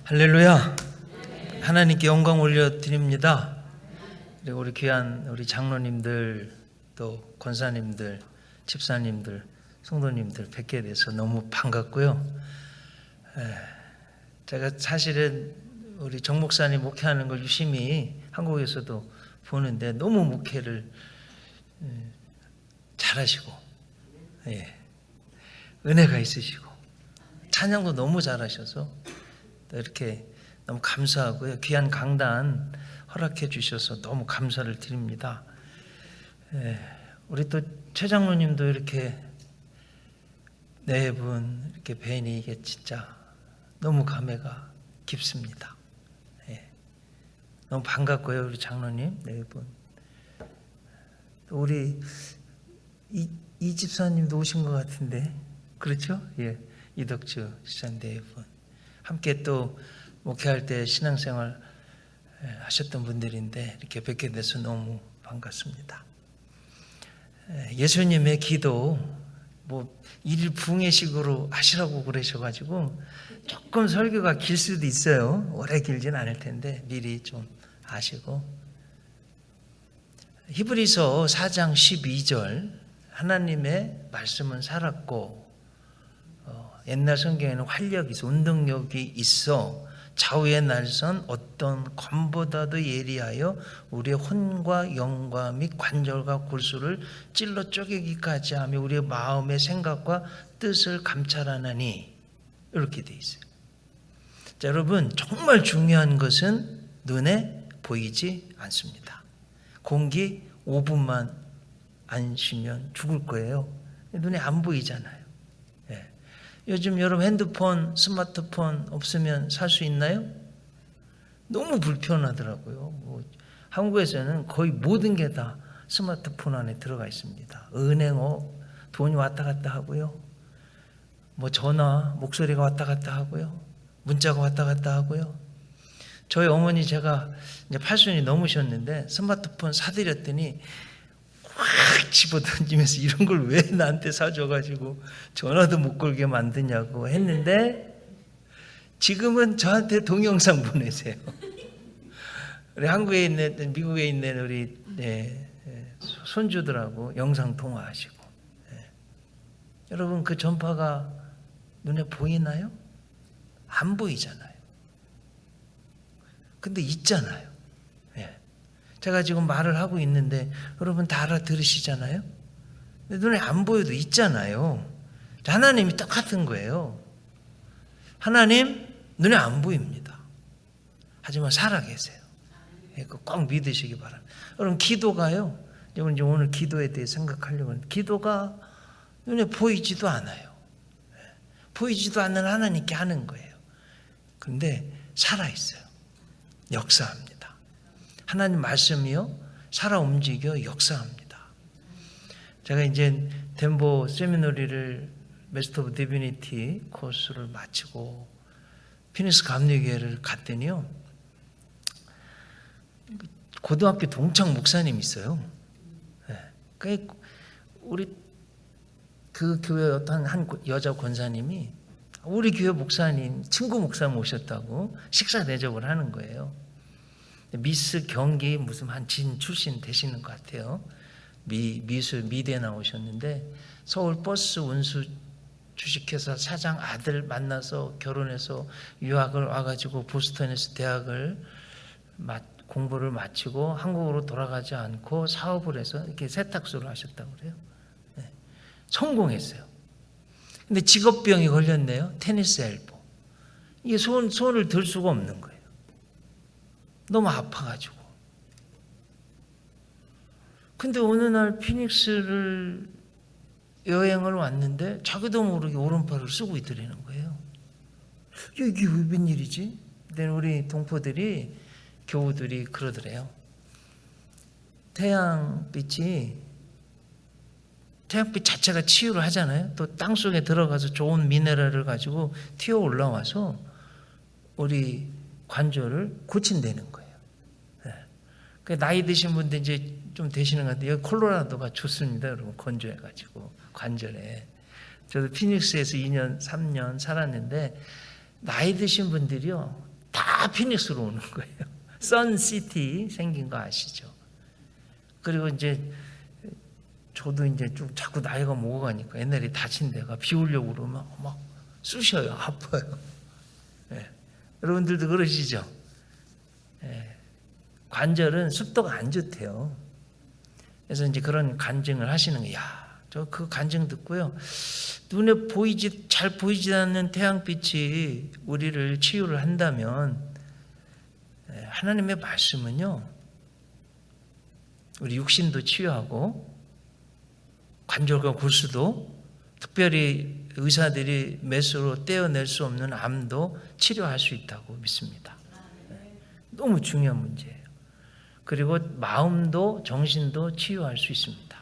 할렐루야. 하나님께 영광 올려드립니다. 그리고 우리 귀한 우리 장로님들, 또 권사님들, 집사님들, 성도님들 뵙게 돼서 너무 반갑고요. 제가 사실은 우리 정 목사님 목회하는 걸 유심히 한국에서도 보는데 너무 목회를 잘하시고, 은혜가 있으시고 찬양도 너무 잘하셔서 이렇게 너무 감사하고요. 귀한 강단 허락해 주셔서 너무 감사를 드립니다. 우리 또 최 장로님도 이렇게 네 분 이렇게 뵈니 이게 진짜 너무 감회가 깊습니다. 너무 반갑고요. 우리 장로님 네 분. 또 우리 이 집사님도 오신 것 같은데 그렇죠? 이덕주 집사님 네 분. 함께 또 목회할 때 신앙생활 하셨던 분들인데 이렇게 뵙게 돼서 너무 반갑습니다. 예수님의 기도 일일 부흥회식으로 하시라고 그러셔가지고 조금 설교가 길 수도 있어요. 오래 길진 않을 텐데 미리 좀 아시고, 히브리서 4장 12절 하나님의 말씀은 살았고 옛날 성경에는 활력이 있어, 운동력이 있어 좌우의 날선 어떤 검보다도 예리하여 우리의 혼과 영과 및 관절과 골수를 찔러 쪼개기까지 하며 우리의 마음의 생각과 뜻을 감찰하나니, 이렇게 돼 있어요. 자, 여러분, 정말 중요한 것은 눈에 보이지 않습니다. 공기 5분만 안 쉬면 죽을 거예요. 눈에 안 보이잖아요. 요즘 여러분 핸드폰, 스마트폰 없으면 살 수 있나요? 너무 불편하더라고요. 한국에서는 거의 모든 게 다 스마트폰 안에 들어가 있습니다. 은행업, 돈이 왔다 갔다 하고요. 전화, 목소리가 왔다 갔다 하고요. 문자가 왔다 갔다 하고요. 저희 어머니 제가 이제 80이 넘으셨는데 스마트폰 사드렸더니 확 집어던지면서 이런 걸 왜 나한테 사줘가지고 전화도 못 걸게 만드냐고 했는데 지금은 저한테 동영상 보내세요. 우리 한국에 있는, 미국에 있는 우리 손주들하고 영상 통화하시고. 여러분, 그 전파가 눈에 보이나요? 안 보이잖아요. 근데 있잖아요. 제가 지금 말을 하고 있는데 여러분 다 알아들으시잖아요? 눈에 안 보여도 있잖아요. 하나님이 똑같은 거예요. 하나님 눈에 안 보입니다. 하지만 살아계세요. 꼭 믿으시기 바랍니다. 여러분, 기도가요. 오늘 기도에 대해 생각하려고 하는데 기도가 눈에 보이지도 않아요. 보이지도 않는 하나님께 하는 거예요. 그런데 살아있어요. 역사합니다. 하나님 말씀이요, 살아 움직여 역사합니다. 제가 이제 덴버 세미너리를 메스터 오브 디비니티 코스를 마치고 피닉스 감리교회를 갔더니요, 고등학교 동창 목사님이 있어요. 우리 그 교회 어떤 한 여자 권사님이 우리 교회 목사님, 친구 목사님 오셨다고 식사 대접을 하는 거예요. 미스 경기 무슨 한 진 출신 되시는 것 같아요. 미대 나오셨는데 서울 버스 운수 주식회사 사장 아들 만나서 결혼해서 유학을 와가지고 보스턴에서 대학을 공부를 마치고 한국으로 돌아가지 않고 사업을 해서 이렇게 세탁소를 하셨다고 그래요. 성공했어요. 근데 직업병이 걸렸네요. 테니스 엘보. 이게 손을 들 수가 없는 거예요. 너무 아파가지고. 근데 어느 날 피닉스를 여행을 왔는데 자기도 모르게 오른팔을 쓰고 있더라는 거예요. 이게 왜 웬일이지? 근데 우리 동포들이, 교우들이 그러더래요. 태양빛 자체가 치유를 하잖아요. 또 땅속에 들어가서 좋은 미네랄을 가지고 튀어 올라와서 우리 관절을 고친다는 거예요. 나이 드신 분들 이제 좀 되시는 것 같아요. 여기 콜로라도가 좋습니다. 여러분, 건조해가지고 관절에. 저도 피닉스에서 2년, 3년 살았는데 나이 드신 분들이요 다 피닉스로 오는 거예요. 선시티 생긴 거 아시죠? 그리고 이제 저도 이제 좀 자꾸 나이가 먹어가니까 옛날에 다친 데가 비 오려고 그러면 막 쑤셔요. 아파요. 예. 여러분들도 그러시죠? 예. 관절은 습도가 안 좋대요. 그래서 이제 그런 간증을 하시는 거예요. 야, 저 그 간증 듣고요. 눈에 잘 보이지 않는 태양빛이 우리를 치유를 한다면 하나님의 말씀은요. 우리 육신도 치유하고 관절과 골수도 특별히 의사들이 메스로 떼어낼 수 없는 암도 치료할 수 있다고 믿습니다. 너무 중요한 문제예요. 그리고 마음도 정신도 치유할 수 있습니다.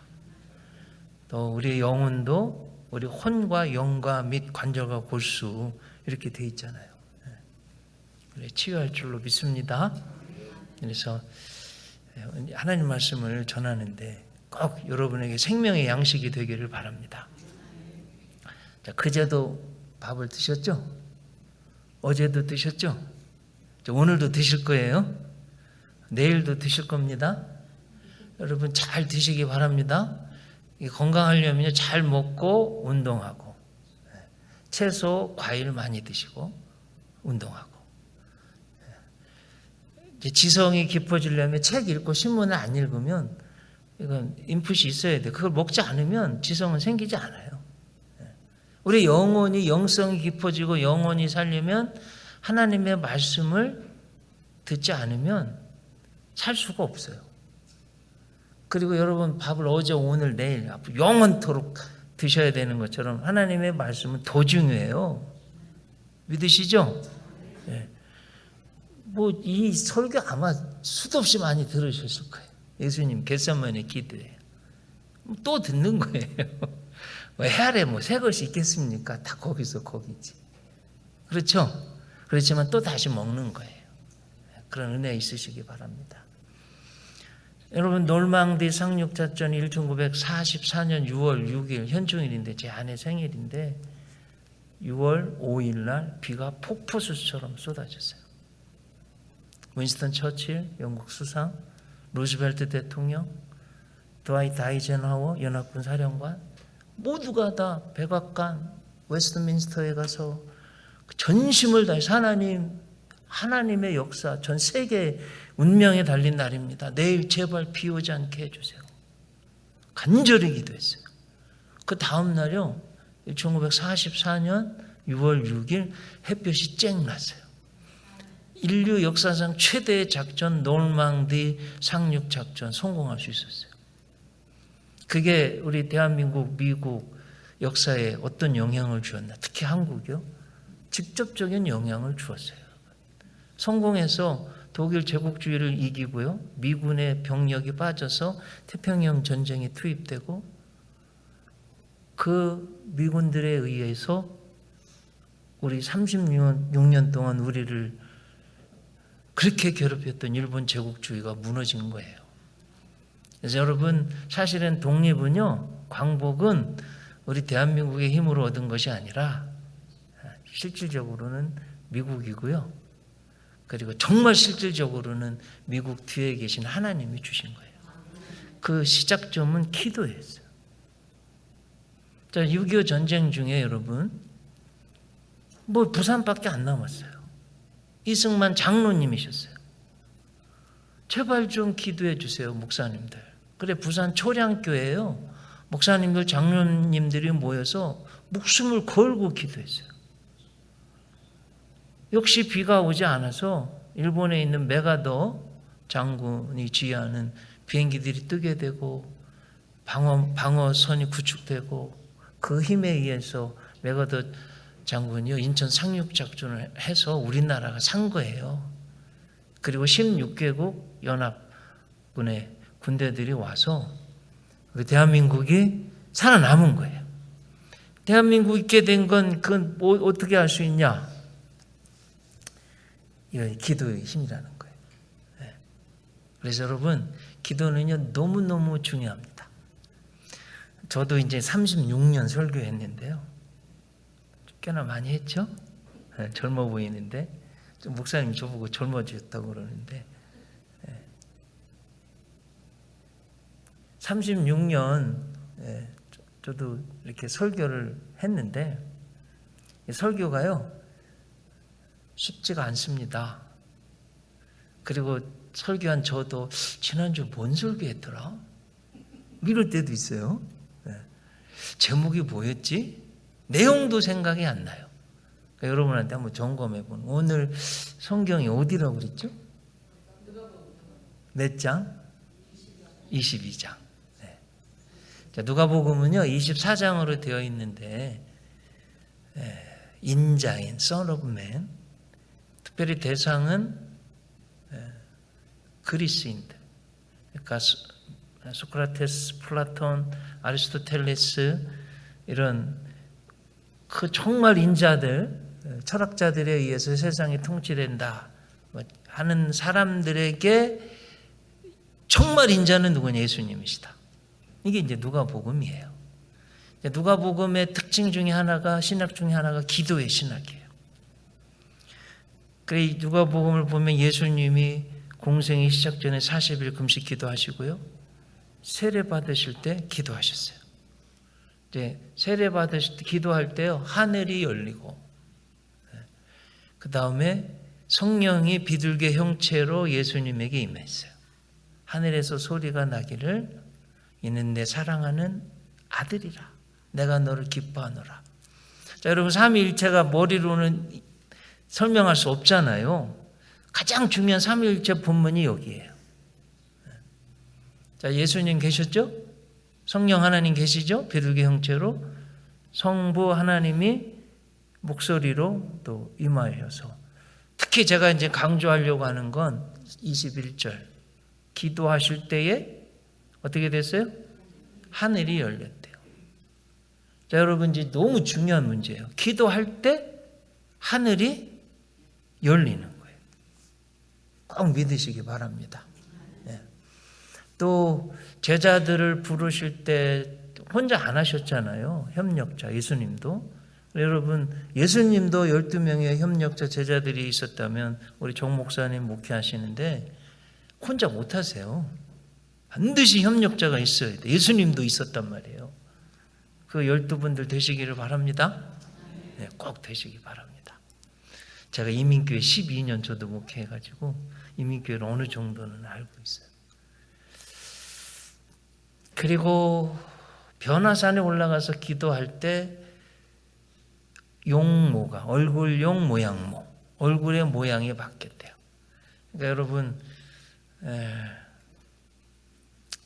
또 우리의 영혼도 우리 혼과 영과 및 관절과 골수 이렇게 돼 있잖아요. 그래, 치유할 줄로 믿습니다. 그래서 하나님 말씀을 전하는데 꼭 여러분에게 생명의 양식이 되기를 바랍니다. 자, 그제도 밥을 드셨죠? 어제도 드셨죠? 오늘도 드실 거예요. 내일도 드실 겁니다. 여러분 잘 드시기 바랍니다. 건강하려면 잘 먹고 운동하고 채소, 과일 많이 드시고 운동하고 지성이 깊어지려면 책 읽고 신문을 안 읽으면 이건 인풋이 있어야 돼. 그걸 먹지 않으면 지성은 생기지 않아요. 우리 영혼이 영성이 깊어지고 영혼이 살려면 하나님의 말씀을 듣지 않으면 살 수가 없어요. 그리고 여러분 밥을 어제 오늘 내일 영원토록 드셔야 되는 것처럼 하나님의 말씀은 더 중요해요. 믿으시죠? 네. 이 설교 아마 수도 없이 많이 들으셨을 거예요. 예수님 겟세마네 기도예요. 또 듣는 거예요. 해아래 새 것이 있겠습니까? 다 거기서 거기지. 그렇죠? 그렇지만 또 다시 먹는 거예요. 그런 은혜 있으시기 바랍니다. 여러분 놀망디 상륙작전 1944년 6월 6일 현충일인데 제 아내 생일인데 6월 5일 날 비가 폭포수처럼 쏟아졌어요. 윈스턴 처칠 영국 수상, 루즈벨트 대통령, 드와이트 아이젠하워 연합군 사령관 모두가 다 백악관 웨스트민스터에 가서 전심을 다해서 하나님의 역사 전 세계 운명에 달린 날입니다. 내일 제발 비 오지 않게 해주세요. 간절히 기도했어요. 그 다음 날요 1944년 6월 6일 햇볕이 쨍 났어요. 인류 역사상 최대의 작전 놀망디 상륙작전 성공할 수 있었어요. 그게 우리 대한민국, 미국 역사에 어떤 영향을 주었나? 특히 한국이요. 직접적인 영향을 주었어요. 성공해서 독일 제국주의를 이기고요. 미군의 병력이 빠져서 태평양 전쟁에 투입되고 그 미군들에 의해서 우리 36년 동안 우리를 그렇게 괴롭혔던 일본 제국주의가 무너진 거예요. 그래서 여러분 사실은 독립은요, 광복은 우리 대한민국의 힘으로 얻은 것이 아니라 실질적으로는 미국이고요. 그리고 정말 실질적으로는 미국 뒤에 계신 하나님이 주신 거예요. 그 시작점은 기도였어요. 자, 6.25 전쟁 중에 여러분 부산밖에 안 남았어요. 이승만 장로님이셨어요. 제발 좀 기도해 주세요, 목사님들. 그래, 부산 초량교회예요. 목사님들, 장로님들이 모여서 목숨을 걸고 기도했어요. 역시 비가 오지 않아서 일본에 있는 메가더 장군이 지휘하는 비행기들이 뜨게 되고 방어선이 구축되고 그 힘에 의해서 메가더 장군이요 인천 상륙작전을 해서 우리나라가 산 거예요. 그리고 16개국 연합군의 군대들이 와서 대한민국이 살아남은 거예요. 대한민국이 있게 된 건 그건 어떻게 할 수 있냐? 이건 기도의 힘이라는 거예요. 그래서 여러분 기도는요 너무너무 중요합니다. 저도 이제 36년 설교했는데요. 꽤나 많이 했죠? 젊어 보이는데 목사님 저보고 젊어졌다고 그러는데 36년 저도 이렇게 설교를 했는데 설교가요 쉽지가 않습니다. 그리고 설교한 저도 지난주 뭔 설교했더라? 이럴 때도 있어요. 제목이 뭐였지? 내용도 생각이 안 나요. 그러니까 여러분한테 한번 점검해 보는. 오늘 성경이 어디라고 그랬죠? 몇 장? 22장. 자, 누가복음은요 24장으로 되어 있는데 인자인 Son of Man, 특별히 대상은 그리스인들. 그러니까 소크라테스, 플라톤, 아리스토텔레스 이런 그 정말 인자들, 철학자들에 의해서 세상이 통치된다 하는 사람들에게 정말 인자는 누구냐? 예수님이시다. 이게 이제 누가복음이에요. 누가복음의 특징 중에 하나가, 신학 중에 하나가 기도의 신학이에요. 그래 누가복음을 보면 예수님이 공생이 시작 전에 40일 금식 기도하시고요. 세례 받으실 때 기도하셨어요. 이제 세례 받으실 때 기도할 때요. 하늘이 열리고 그 다음에 성령이 비둘기 형체로 예수님에게 임했어요. 하늘에서 소리가 나기를 이는 내 사랑하는 아들이라. 내가 너를 기뻐하노라. 자, 여러분 삼위일체가 머리로는 설명할 수 없잖아요. 가장 중요한 삼위일체 본문이 여기에요. 자, 예수님 계셨죠? 성령 하나님 계시죠? 비둘기 형체로 성부 하나님이 목소리로 또 임하여서 특히 제가 이제 강조하려고 하는 건 21절 기도하실 때에 어떻게 됐어요? 하늘이 열렸대요. 자, 여러분 이제 너무 중요한 문제예요. 기도할 때 하늘이 열리는 거예요. 꼭 믿으시기 바랍니다. 또 제자들을 부르실 때 혼자 안 하셨잖아요. 협력자 예수님도. 여러분 예수님도 12명의 협력자 제자들이 있었다면 우리 정 목사님 목회하시는데 혼자 못 하세요. 반드시 협력자가 있어야 돼요. 예수님도 있었단 말이에요. 그 12분들 되시기를 바랍니다. 네, 꼭 되시기 바랍니다. 제가 이민교회 12년 저도 목회해가지고 이민교회를 어느 정도는 알고 있어요. 그리고 변화산에 올라가서 기도할 때 용모가 얼굴용 모양모, 얼굴의 모양이 바뀌었대요. 그러니까 여러분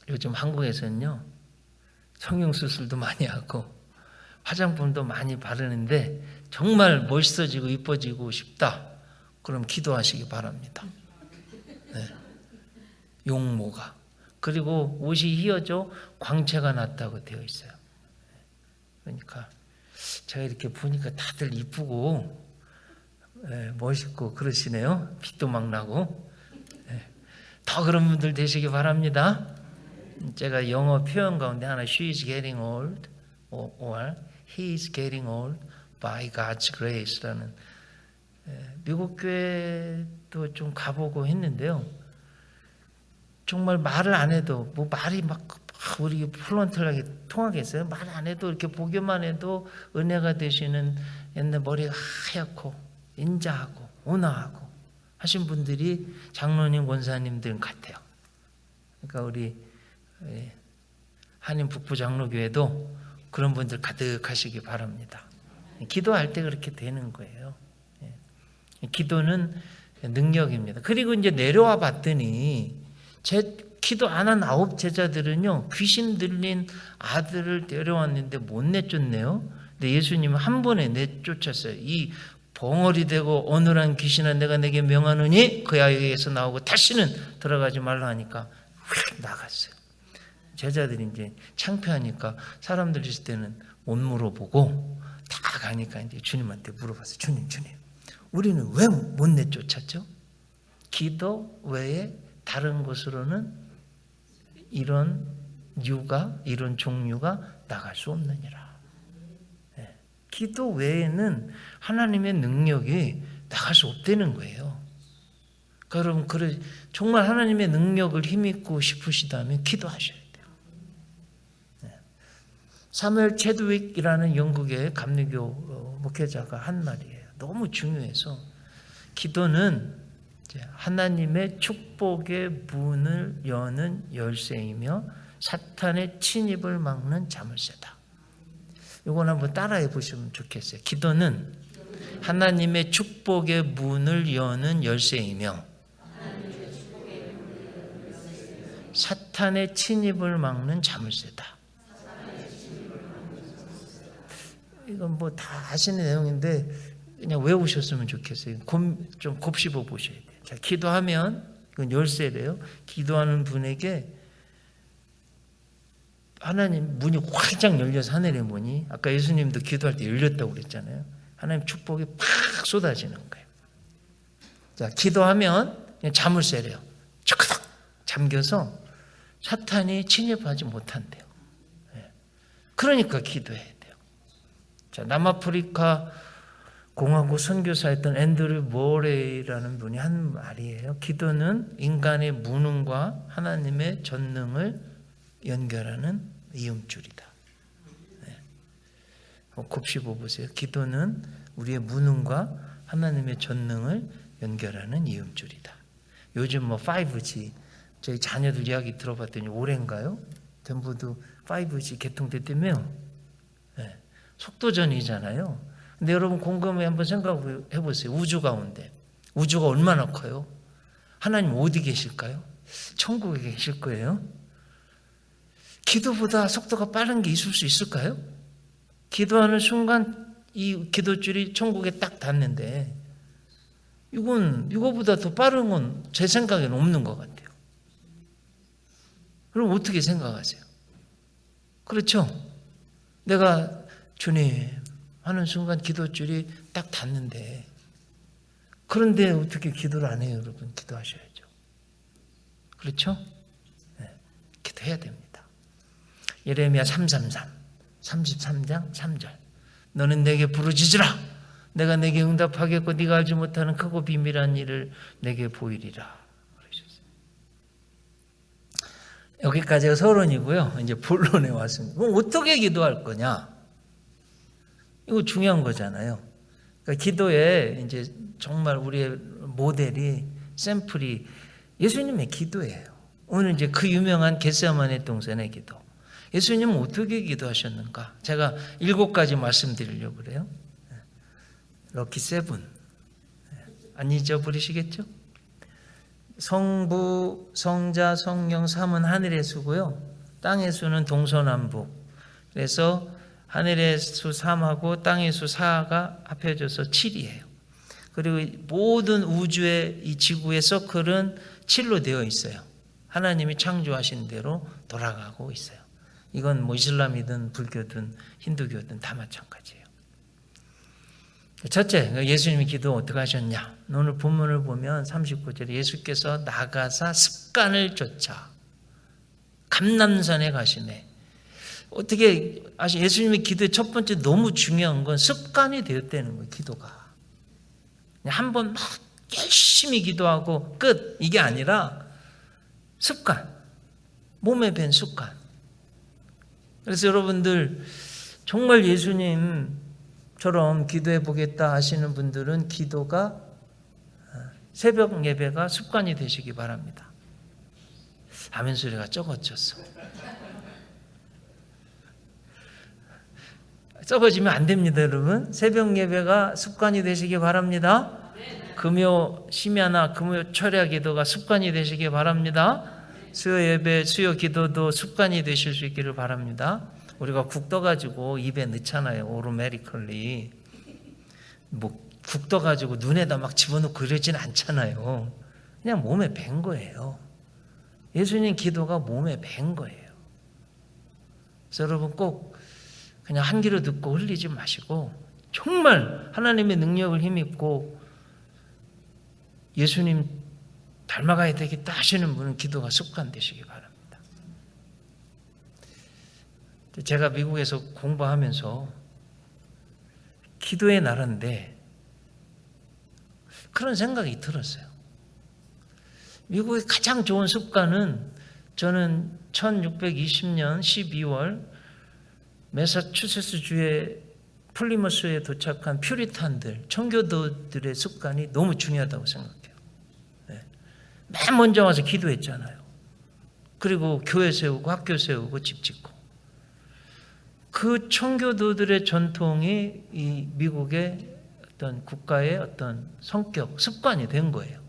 요즘 한국에서는요 성형수술도 많이 하고 화장품도 많이 바르는데 정말 멋있어지고 이뻐지고 싶다. 그럼 기도하시기 바랍니다. 용모가. 그리고 옷이 휘어져 광채가 났다고 되어 있어요. 그러니까 제가 이렇게 보니까 다들 이쁘고 멋있고 그러시네요. 빛도 막 나고. 더 그런 분들 되시기 바랍니다. 제가 영어 표현 가운데 하나 She is getting old or He is getting old by God's grace라는 미국 교회도 좀 가보고 했는데요. 정말 말을 안 해도 뭐 말이 막 우리 플루언트하게 통하겠어요? 말 안 해도 이렇게 보기만 해도 은혜가 되시는 옛날 머리가 하얗고 인자하고 온화하고 하신 분들이 장로님 권사님들 같아요. 그러니까 우리 한인 북부 장로교회도 그런 분들 가득하시기 바랍니다. 기도할 때 그렇게 되는 거예요. 기도는 능력입니다. 그리고 이제 내려와 봤더니 기도 안 한 9 제자들은요 귀신 들린 아들을 데려왔는데 못 내쫓네요. 근데 예수님은 한 번에 내쫓았어요. 이 벙어리 되고 어눌한 귀신아 내가 내게 명하노니 그 아이에게서 나오고 다시는 들어가지 말라 하니까 휙 나갔어요. 제자들이 이제 창피하니까 사람들 있을 때는 못 물어보고 다 가니까 이제 주님한테 물어봤어요. 주님 우리는 왜 못 내쫓았죠? 기도 외에 다른 곳으로는 이런 종류가 나갈 수 없느니라. 기도 외에는 하나님의 능력이 나갈 수 없다는 거예요. 그러니까 여러분, 정말 하나님의 능력을 힘입고 싶으시다면 기도하셔야 돼요. 사무엘 체드윅이라는 영국의 감리교 목회자가 한 말이에요. 너무 중요해서 기도는 하나님의 축복의 문을 여는 열쇠이며 사탄의 침입을 막는 자물쇠다. 이건 한번 따라해 보시면 좋겠어요. 기도는 하나님의 축복의 문을 여는 열쇠이며 사탄의 침입을 막는 자물쇠다. 이건 뭐 다 아시는 내용인데 그냥 외우셨으면 좋겠어요. 좀 곱씹어 보셔야 돼요. 자, 기도하면 이건 열쇠래요. 기도하는 분에게 하나님 문이 활짝 열려서 하늘의 문이, 아까 예수님도 기도할 때 열렸다고 그랬잖아요. 하나님 축복이 팍 쏟아지는 거예요. 자, 기도하면 그냥 자물쇠래요. 촥 잠겨서 사탄이 침입하지 못한대요. 그러니까 기도해야 돼요. 자, 남아프리카 공화국 선교사였던 앤드류 모레이라는 분이 한 말이에요. 기도는 인간의 무능과 하나님의 전능을 연결하는 이음줄이다. 곱씹어 보세요. 기도는 우리의 무능과 하나님의 전능을 연결하는 이음줄이다. 요즘 뭐 5G, 저희 자녀들 이야기 들어봤더니 올해인가요? 전부도 5G 개통됐다며요. 속도전이잖아요. 근데 여러분 곰곰이 한번 생각해 보세요. 우주 가운데 우주가 얼마나 커요? 하나님 어디 계실까요? 천국에 계실 거예요. 기도보다 속도가 빠른 게 있을 수 있을까요? 기도하는 순간 이 기도줄이 천국에 딱 닿는데 이거보다 더 빠른 건 제 생각에는 없는 것 같아요. 그럼 어떻게 생각하세요? 그렇죠? 내가 주님 하는 순간 기도줄이 딱 닿는데, 그런데 어떻게 기도를 안 해요? 여러분 기도하셔야죠. 그렇죠? 기도해야 됩니다. 예레미야 33장 3절. 너는 내게 부르짖으라. 내가 내게 응답하겠고 네가 알지 못하는 크고 비밀한 일을 내게 보이리라. 그러셨어요. 여기까지가 서론이고요. 이제 본론에 왔습니다. 그럼 어떻게 기도할 거냐? 이거 중요한 거잖아요. 그러니까 기도에 이제 정말 우리의 모델이, 샘플이 예수님의 기도예요. 오늘 이제 그 유명한 겟세마네 동산의 기도. 예수님은 어떻게 기도하셨는가? 제가 7가지 말씀드리려고 그래요. 럭키 7. 안 잊어버리시겠죠? 성부, 성자, 성령, 삼은 하늘의 수고요. 땅의 수는 동서남북. 그래서 하늘의 수 3하고 땅의 수 4가 합해져서 7이에요. 그리고 모든 우주의 이 지구의 서클은 7로 되어 있어요. 하나님이 창조하신 대로 돌아가고 있어요. 이건 뭐 이슬람이든 불교든 힌두교든 다 마찬가지예요. 첫째, 예수님이 기도 어떻게 하셨냐? 오늘 본문을 보면 39절에 예수께서 나가사 습관을 쫓아 감람산에 가시네. 어떻게 예수님의 기도의 첫 번째 너무 중요한 건 습관이 되었다는 거예요. 기도가 한 번 막 열심히 기도하고 끝, 이게 아니라 습관, 몸에 밴 습관. 그래서 여러분들 정말 예수님처럼 기도해 보겠다 하시는 분들은 기도가 새벽 예배가 습관이 되시기 바랍니다. 아멘 소리가 적어졌어. 썩어지면 안 됩니다, 여러분. 새벽 예배가 습관이 되시기 바랍니다. 금요 심야나 금요 철야 기도가 습관이 되시기 바랍니다. 수요 예배, 수요 기도도 습관이 되실 수 있기를 바랍니다. 우리가 국 떠가지고 입에 넣잖아요. 오로메리컬리. 뭐 국 떠가지고 눈에다 막 집어넣고 이러진 않잖아요. 그냥 몸에 밴 거예요. 예수님 기도가 몸에 밴 거예요. 그래서 여러분 꼭 그냥 한 귀로 듣고 흘리지 마시고 정말 하나님의 능력을 힘입고 예수님 닮아가야 되겠다 하시는 분은 기도가 습관되시기 바랍니다. 제가 미국에서 공부하면서 기도의 나라인데 그런 생각이 들었어요. 미국의 가장 좋은 습관은 저는 1620년 12월 매사추세츠 주의 플리머스에 도착한 퓨리탄들, 청교도들의 습관이 너무 중요하다고 생각해요. 맨 먼저 와서 기도했잖아요. 그리고 교회 세우고 학교 세우고 집 짓고. 그 청교도들의 전통이 이 미국의 어떤 국가의 어떤 성격, 습관이 된 거예요.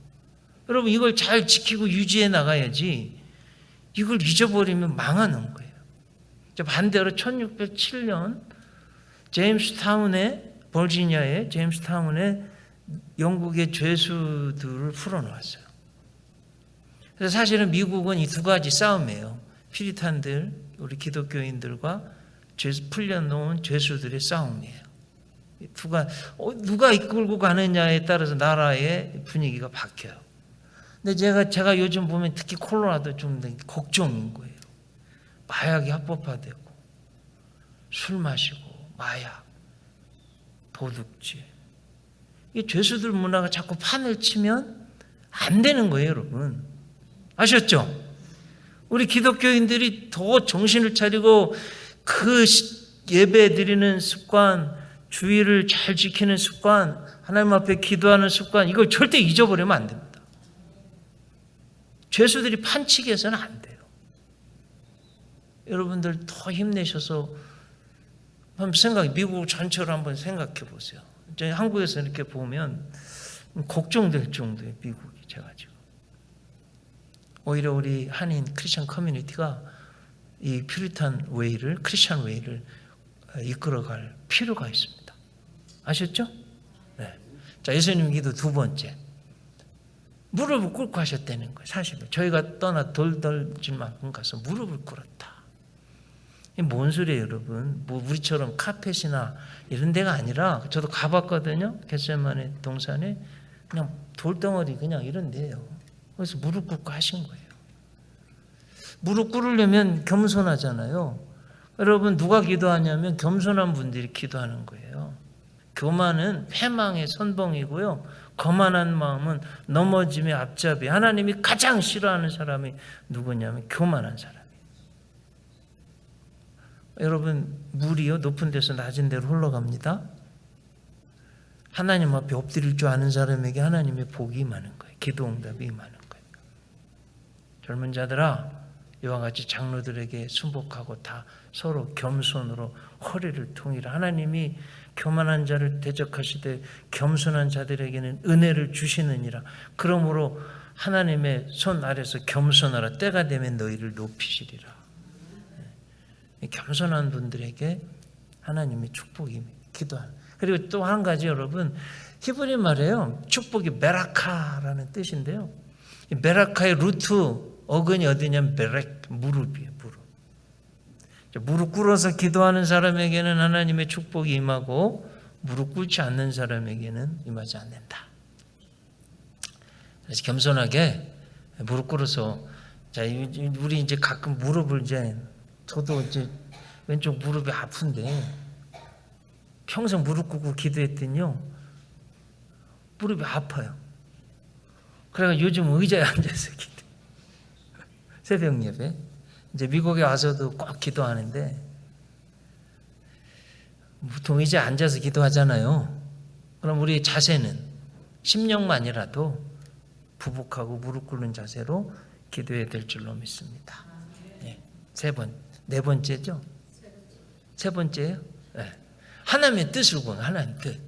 여러분 이걸 잘 지키고 유지해 나가야지 이걸 잊어버리면 망하는 거예요. 반대로 1607년 제임스타운에 버지니아의 제임스타운에 영국의 죄수들을 풀어놓았어요. 그래서 사실은 미국은 이 두 가지 싸움이에요. 퓨리탄들, 우리 기독교인들과 풀려놓은 죄수들의 싸움이에요. 누가 이끌고 가느냐에 따라서 나라의 분위기가 바뀌어요. 근데 제가 요즘 보면 특히 콜로라도 좀 걱정인 거예요. 마약이 합법화되고 술 마시고 마약, 도둑질. 이 죄수들 문화가 자꾸 판을 치면 안 되는 거예요, 여러분. 아셨죠? 우리 기독교인들이 더 정신을 차리고 그 예배 드리는 습관, 주의를 잘 지키는 습관, 하나님 앞에 기도하는 습관, 이걸 절대 잊어버리면 안 됩니다. 죄수들이 판치기 해서는 안 돼요. 여러분들 더 힘내셔서 한번 미국 전체로 한번 생각해 보세요. 이제 한국에서 이렇게 보면 걱정될 정도의 미국이 제가 지금. 오히려 우리 한인 크리스천 커뮤니티가 이 퓨리탄 웨이를, 크리스천 웨이를 이끌어갈 필요가 있습니다. 아셨죠? 네. 자, 예수님 기도 두 번째. 무릎을 꿇고 하셨다는 거예요. 사실은 저희가 떠나 덜덜질 만큼 가서 무릎을 꿇었다. 이게 뭔 소리예요, 여러분? 뭐 우리처럼 카펫이나 이런 데가 아니라 저도 가봤거든요. 겟세마네 동산에 그냥 돌덩어리 그냥 이런 데예요. 그래서 무릎 꿇고 하신 거예요. 무릎 꿇으려면 겸손하잖아요. 여러분 누가 기도하냐면 겸손한 분들이 기도하는 거예요. 교만은 패망의 선봉이고요. 거만한 마음은 넘어짐의 앞잡이. 하나님이 가장 싫어하는 사람이 누구냐면 교만한 사람이에요. 여러분 물이요 높은 데서 낮은 데로 흘러갑니다. 하나님 앞에 엎드릴 줄 아는 사람에게 하나님의 복이 많은 거예요. 기도 응답이 많은 거예요. 젊은 자들아, 이와 같이 장로들에게 순복하고 다 서로 겸손으로 허리를 통일하. 하나님이 교만한 자를 대적하시되 겸손한 자들에게는 은혜를 주시느니라. 그러므로 하나님의 손 아래서 겸손하라. 때가 되면 너희를 높이시리라. 겸손한 분들에게 하나님의 축복이 기도하는. 그리고 또 한 가지 여러분, 히브리 말이에요. 축복이 메라카라는 뜻인데요. 이 메라카의 루트 어근이 어디냐면 베렉, 무릎이에요. 무릎 꿇어서 기도하는 사람에게는 하나님의 축복이 임하고 무릎 꿇지 않는 사람에게는 임하지 않는다. 그래서 겸손하게 무릎 꿇어서, 자, 우리 이제 가끔 무릎을 저도 이제 왼쪽 무릎이 아픈데 평생 무릎 꿇고 기도했더니요 무릎이 아파요. 그래서 요즘 의자에 앉아서 기도. 새벽 예배. 이제 미국에 와서도 꼭 기도하는데 보통 의자에 앉아서 기도하잖아요. 그럼 우리 자세는 10년만이라도 부복하고 무릎 꿇는 자세로 기도해야 될 줄로 믿습니다. 네. 네 번째죠? 세 번째예요? 네. 하나님의 뜻을 구하는 하나님의 뜻.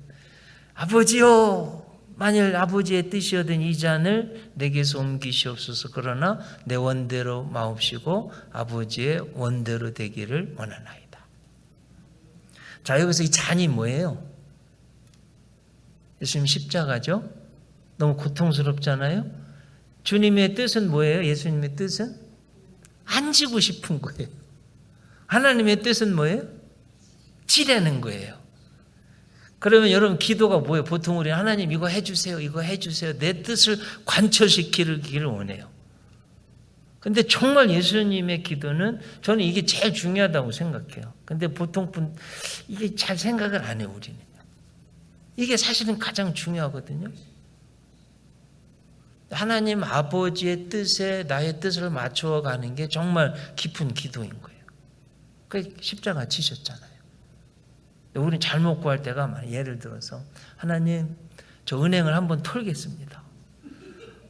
아버지요, 만일 아버지의 뜻이거든 이 잔을 내게서 옮기시옵소서. 그러나 내 원대로 마옵시고 아버지의 원대로 되기를 원하나이다. 자, 여기서 이 잔이 뭐예요? 예수님 십자가죠? 너무 고통스럽잖아요? 주님의 뜻은 뭐예요? 예수님의 뜻은? 안 지고 싶은 거예요. 하나님의 뜻은 뭐예요? 지라는 거예요. 그러면 여러분 기도가 뭐예요? 보통 우리 하나님 이거 해주세요. 이거 해주세요. 내 뜻을 관철시키기를 원해요. 근데 정말 예수님의 기도는 저는 이게 제일 중요하다고 생각해요. 근데 보통 이게 잘 생각을 안 해요, 우리는. 이게 사실은 가장 중요하거든요. 하나님 아버지의 뜻에 나의 뜻을 맞추어 가는 게 정말 깊은 기도인 거예요. 그 십자가 지셨잖아요. 우리는 잘못 구할 때가 많아요. 예를 들어서 하나님 저 은행을 한번 털겠습니다.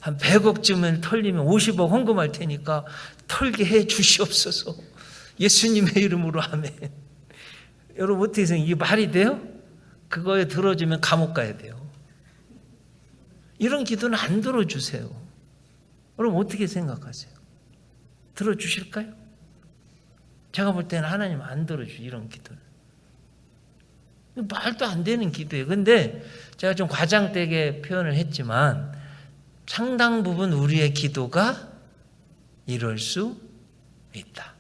한 100억쯤을 털리면 50억 헌금할 테니까 털게 해 주시옵소서. 예수님의 이름으로 아멘. 여러분 어떻게 생각해요? 이게 말이 돼요? 그거에 들어주면 감옥 가야 돼요. 이런 기도는 안 들어주세요. 여러분 어떻게 생각하세요? 들어주실까요? 제가 볼 때는 하나님 안 들어주죠. 이런 기도는. 말도 안 되는 기도예요. 근데 제가 좀 과장되게 표현을 했지만 상당 부분 우리의 기도가 이럴 수 있다.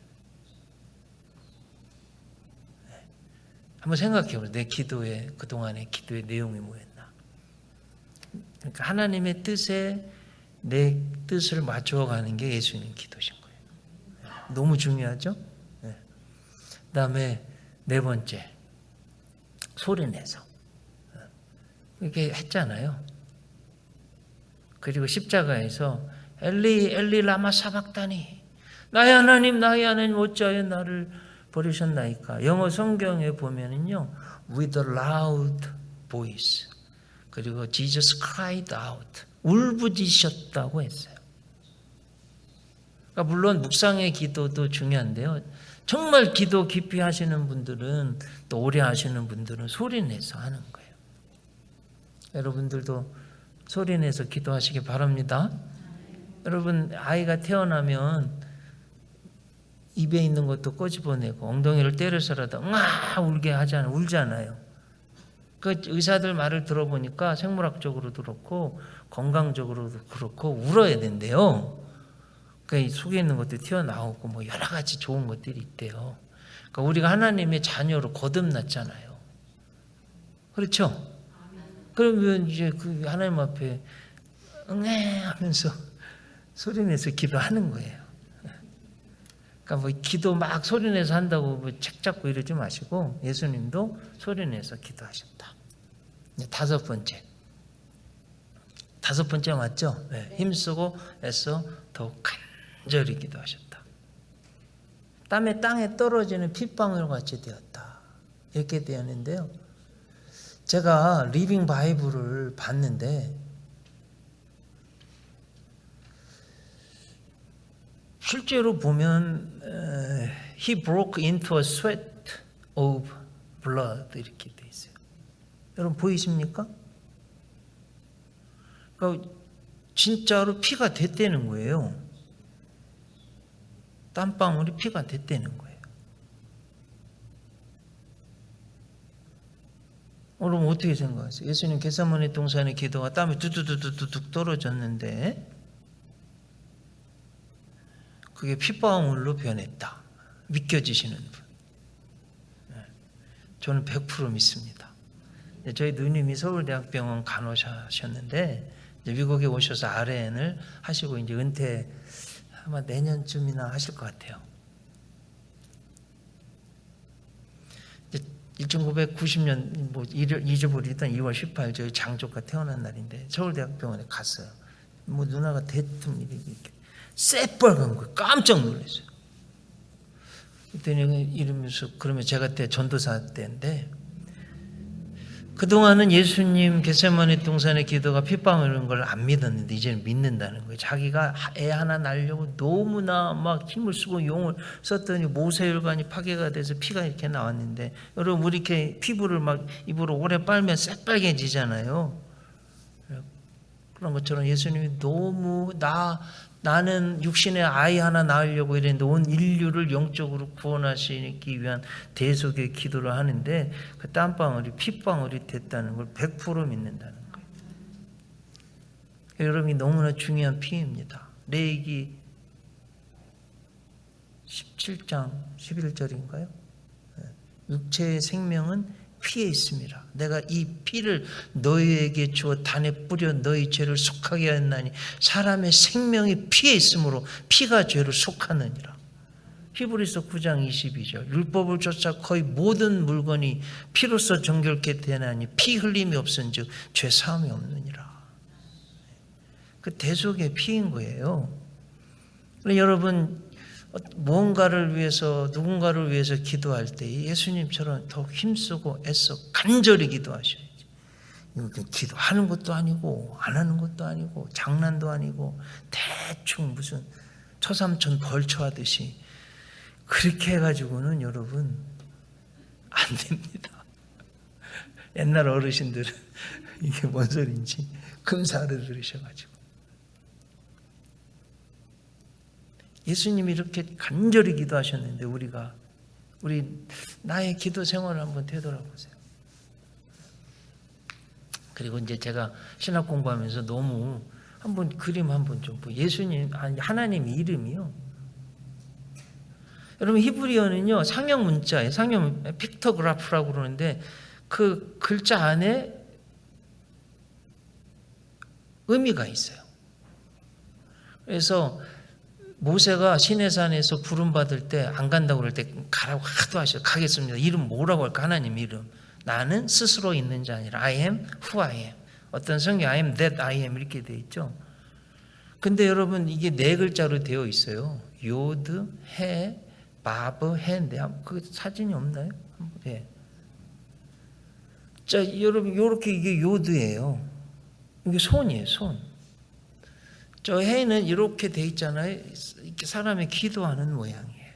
한번 생각해보세요. 내 기도의 그동안의 기도의 내용이 뭐였나. 그러니까 하나님의 뜻에 내 뜻을 맞춰가는 게 예수님 기도신 거예요. 너무 중요하죠? 네. 그 다음에 네 번째, 소리내서. 이렇게 했잖아요. 그리고 십자가에서 엘리 엘리 라마 사박다니, 나의 하나님 어찌하여 나를 버리셨나이까. 영어 성경에 보면은요, with a loud voice, 그리고 Jesus cried out, 울부짖으셨다고 했어요. 그러니까 물론 묵상의 기도도 중요한데요, 정말 기도 깊이 하시는 분들은, 또 오래 하시는 분들은 소리내서 하는 거예요. 여러분들도 소리내서 기도하시기 바랍니다. 여러분 아이가 태어나면 입에 있는 것도 꼬집어내고 엉덩이를 때려서라도 응아 울게 하잖아요. 울잖아요. 그 의사들 말을 들어보니까 생물학적으로도 그렇고 건강적으로도 그렇고 울어야 된대요. 그 속에 있는 것도 튀어나오고 뭐 여러 가지 좋은 것들이 있대요. 그러니까 우리가 하나님의 자녀로 거듭났잖아요. 그렇죠? 그러면 이제 그 하나님 앞에 응애 하면서 소리내서 기도하는 거예요. 그러니까 뭐 기도 막 소리내서 한다고 뭐 책 잡고 이러지 마시고 예수님도 소리내서 기도하셨다. 다섯 번째 맞죠? 네. 힘쓰고 애써 더욱 간절히 기도하셨다. 땀에 땅에 떨어지는 핏방울 같이 되었다. 이렇게 되었는데요. 제가 리빙 바이블을 봤는데 실제로 보면 He broke into a sweat of blood 이렇게 돼 있어요. 여러분 보이십니까? 그러니까 진짜로 피가 됐다는 거예요. 땀방울이 피가 됐다는 거예요. 여러분 어떻게 생각하세요? 예수님 겟세마네 동산의 기도가 땀이 두두두두둑 떨어졌는데 그게 핏방울로 변했다. 믿겨지시는 분. 저는 100% 믿습니다. 저희 누님이 서울대학병원 간호사셨는데 미국에 오셔서 RN을 하시고 이제 은퇴 아마 내년쯤이나 하실 것 같아요. 1990년 뭐 잊어버리던 2월 18일 저희 장조가 태어난 날인데 서울대학병원에 갔어요. 뭐 누나가 대뜸 이렇게 새빨간 거예요. 깜짝 놀랐어요. 그랬더니 이러면서 그러면 제가 그때 전도사 때인데 그동안은 예수님 겟세마네 동산의 기도가 핏방울 이런 걸 안 믿었는데 이제는 믿는다는 거예요. 자기가 애 하나 낳으려고 너무나 막 힘을 쓰고 용을 썼더니 모세혈관이 파괴가 돼서 피가 이렇게 나왔는데 여러분 우리 이렇게 피부를 막 입으로 오래 빨면 새빨개지잖아요. 그런 것처럼 예수님이 너무 나는 육신의 아이 하나 낳으려고 이랬는데 온 인류를 영적으로 구원하시기 위한 대속의 기도를 하는데 그 땀방울이 핏방울이 됐다는 걸 100% 믿는다는 거예요. 여러분이 너무나 중요한 피입니다. 레위기 17장 11절인가요? 육체의 생명은 피에 있습니다. 내가 이 피를 너희에게 주어 단에 뿌려 너희 죄를 속하게 하였나니 사람의 생명이 피에 있으므로 피가 죄를 속하느니라. 히브리서 9장 22절. 율법을 쫓아 거의 모든 물건이 피로써 정결케 되나니 피 흘림이 없은즉 죄 사함이 없느니라. 그 대속의 피인 거예요. 여러분 무언가를 위해서 누군가를 위해서 기도할 때 예수님처럼 더 힘쓰고 애써 간절히 기도하셔야지. 기도하는 것도 아니고 안 하는 것도 아니고 장난도 아니고 대충 무슨 초삼촌 벌초하듯이 그렇게 해가지고는 여러분 안 됩니다. 옛날 어르신들은 이게 뭔 소리인지 금사를 들으셔가지고 예수님이 이렇게 간절히 기도하셨는데 우리 나의 기도 생활을 한번 되돌아보세요. 그리고 이제 제가 신학 공부하면서 너무 한번 그림 한번 좀 예수님 하나님 이름이요. 여러분 히브리어는요 상형 문자예요. 상형 픽토그래프라고 그러는데 그 글자 안에 의미가 있어요. 그래서 모세가 시내산에서 부름 받을 때 안 간다고 그럴 때 가라고 하도 하셔. 가겠습니다. 이름 뭐라고 할까? 하나님 이름. 나는 스스로 있는 자 아니라 I am who I am. 어떤 성경 I am that I am 이렇게 되어 있죠. 근데 여러분 이게 네 글자로 되어 있어요. 요드, 해, 바브, 해인데 그 사진이 없나요? 예. 자, 여러분 이렇게 이게 요드예요. 이게 손이에요, 손. 저 해는 이렇게 돼 있잖아요. 이렇게 사람이 기도하는 모양이에요.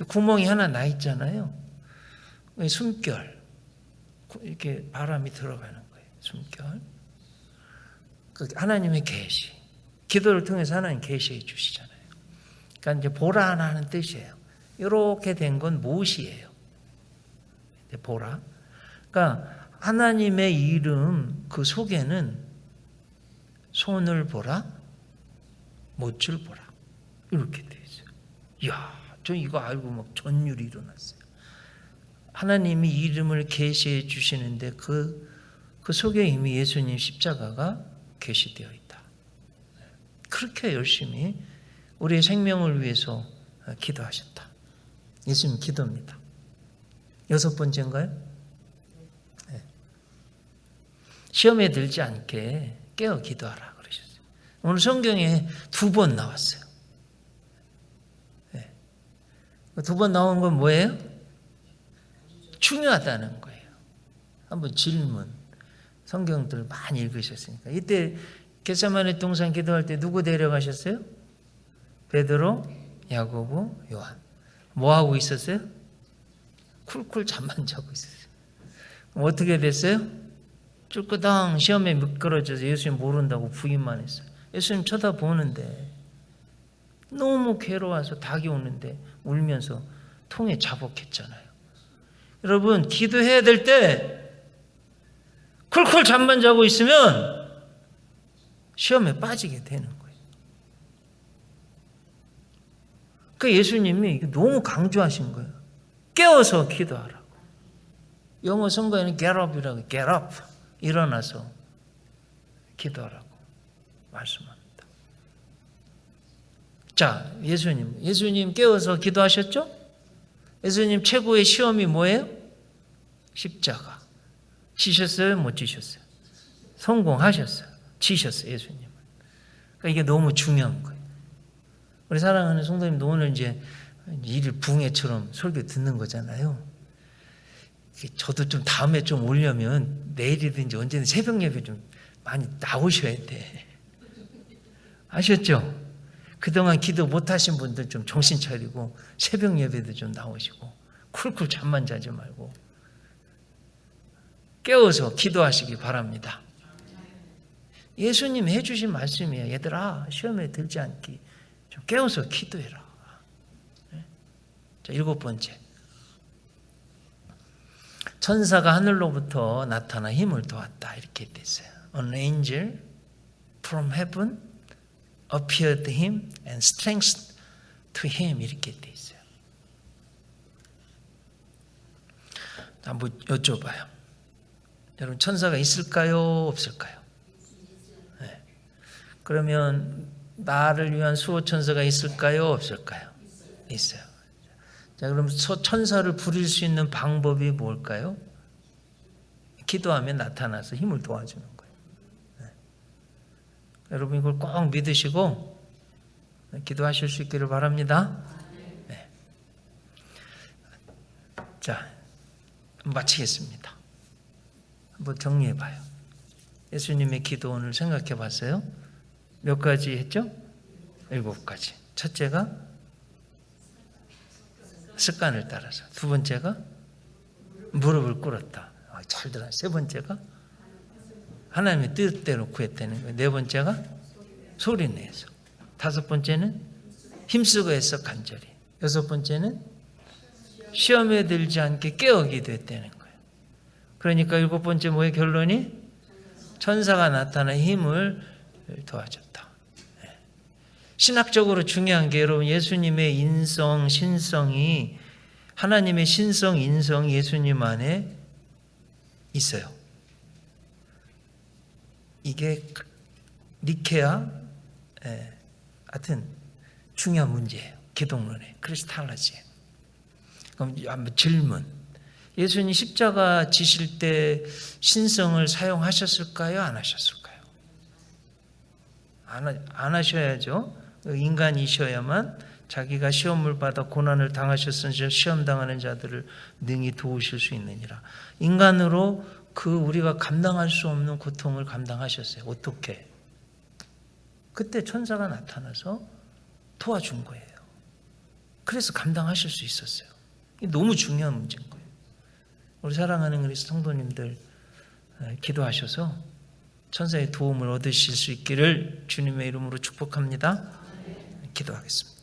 구멍이 하나 나 있잖아요. 숨결. 이렇게 바람이 들어가는 거예요. 숨결. 하나님의 계시. 기도를 통해서 하나님 계시해 주시잖아요. 그러니까 이제 보라 하나 하는 뜻이에요. 이렇게 된 건 못이에요. 보라. 그러니까 하나님의 이름 그 속에는 손을 보라, 못을 보라. 이렇게 돼 있어요. 이야, 저 이거 알고 막 전율이 일어났어요. 하나님이 이름을 계시해 주시는데 그 속에 이미 예수님 십자가가 계시되어 있다. 그렇게 열심히 우리의 생명을 위해서 기도하셨다. 예수님 기도입니다. 6번째인가요? 네. 시험에 들지 않게 깨어 기도하라 그러셨어요. 오늘 성경에 2번 나왔어요. 네. 2번 나온 건 뭐예요? 중요하다는 거예요. 한번 질문. 성경들 많이 읽으셨으니까. 이때 겟세마네 동산 기도할 때 누구 데려가셨어요? 베드로, 야고보, 요한. 뭐 하고 있었어요? 쿨쿨 잠만 자고 있었어요. 어떻게 됐어요? 쭈끄당 시험에 미끄러져서 예수님 모른다고 부인만 했어요. 예수님 쳐다보는데 너무 괴로워서 닭이 오는데 울면서 통에 자복했잖아요. 여러분 기도해야 될 때 쿨쿨 잠만 자고 있으면 시험에 빠지게 되는 거예요. 그 예수님이 너무 강조하신 거예요. 깨어서 기도하라고. 영어 성경에는 get up이라고 get up. 일어나서 기도하라고 말씀합니다. 자, 예수님 깨어서 기도하셨죠? 예수님 최고의 시험이 뭐예요? 십자가. 지셨어요? 못 지셨어요? 성공하셨어요. 지셨어요, 예수님은. 그러니까 이게 너무 중요한 거예요. 우리 사랑하는 성도님도 오늘 이제 일일 붕해처럼 설교 듣는 거잖아요. 저도 좀 다음에 좀 오려면 내일이든지 언제든 새벽 예배 좀 많이 나오셔야 돼. 아셨죠? 그동안 기도 못하신 분들 좀 정신 차리고 새벽 예배도 좀 나오시고 쿨쿨 잠만 자지 말고 깨워서 기도하시기 바랍니다. 예수님 해주신 말씀이에요. 얘들아 시험에 들지 않기 좀 깨워서 기도해라. 자, 7번째. 천사가 하늘로부터 나타나 힘을 도왔다. 이렇게 됐어요. An angel from heaven appeared to him and strength to him. 이렇게 돼 있어요. 한번 여쭤봐요. 여러분 천사가 있을까요? 없을까요? 네. 그러면 나를 위한 수호 천사가 있을까요? 없을까요? 있어요. 자, 그럼 천사를 부릴 수 있는 방법이 뭘까요? 기도하면 나타나서 힘을 도와주는 거예요. 네. 여러분 이걸 꼭 믿으시고 기도하실 수 있기를 바랍니다. 네. 자, 마치겠습니다. 한번 정리해 봐요. 예수님의 기도 오늘 생각해 봤어요? 몇 가지 했죠? 7가지. 첫째가 습관을 따라서. 두 번째가 무릎을 꿇었다. 잘 들어요. 세 번째가 하나님의 뜻대로 구했다는 거예요. 네 번째가 소리 내서. 다섯 번째는 힘쓰고 해서 간절히. 여섯 번째는 시험에 들지 않게 깨어 기도했다는 거예요. 그러니까 7번째 뭐의 결론이? 천사가 나타나 힘을 도와줬다. 신학적으로 중요한 게 여러분 예수님의 인성, 신성이 하나님의 신성, 인성 예수님 안에 있어요. 이게 니케아 하여튼 중요한 문제예요. 기독론에 크리스탈라지. 그럼 한번 질문. 예수님 십자가 지실 때 신성을 사용하셨을까요? 안 하셨을까요? 안 하셔야죠. 인간이셔야만 자기가 시험을 받아 고난을 당하셨으니 시험 당하는 자들을 능히 도우실 수 있느니라. 인간으로 우리가 감당할 수 없는 고통을 감당하셨어요. 어떻게? 그때 천사가 나타나서 도와준 거예요. 그래서 감당하실 수 있었어요. 이게 너무 중요한 문제인 거예요. 우리 사랑하는 그리스도 성도님들 기도하셔서 천사의 도움을 얻으실 수 있기를 주님의 이름으로 축복합니다. 기도하겠습니다.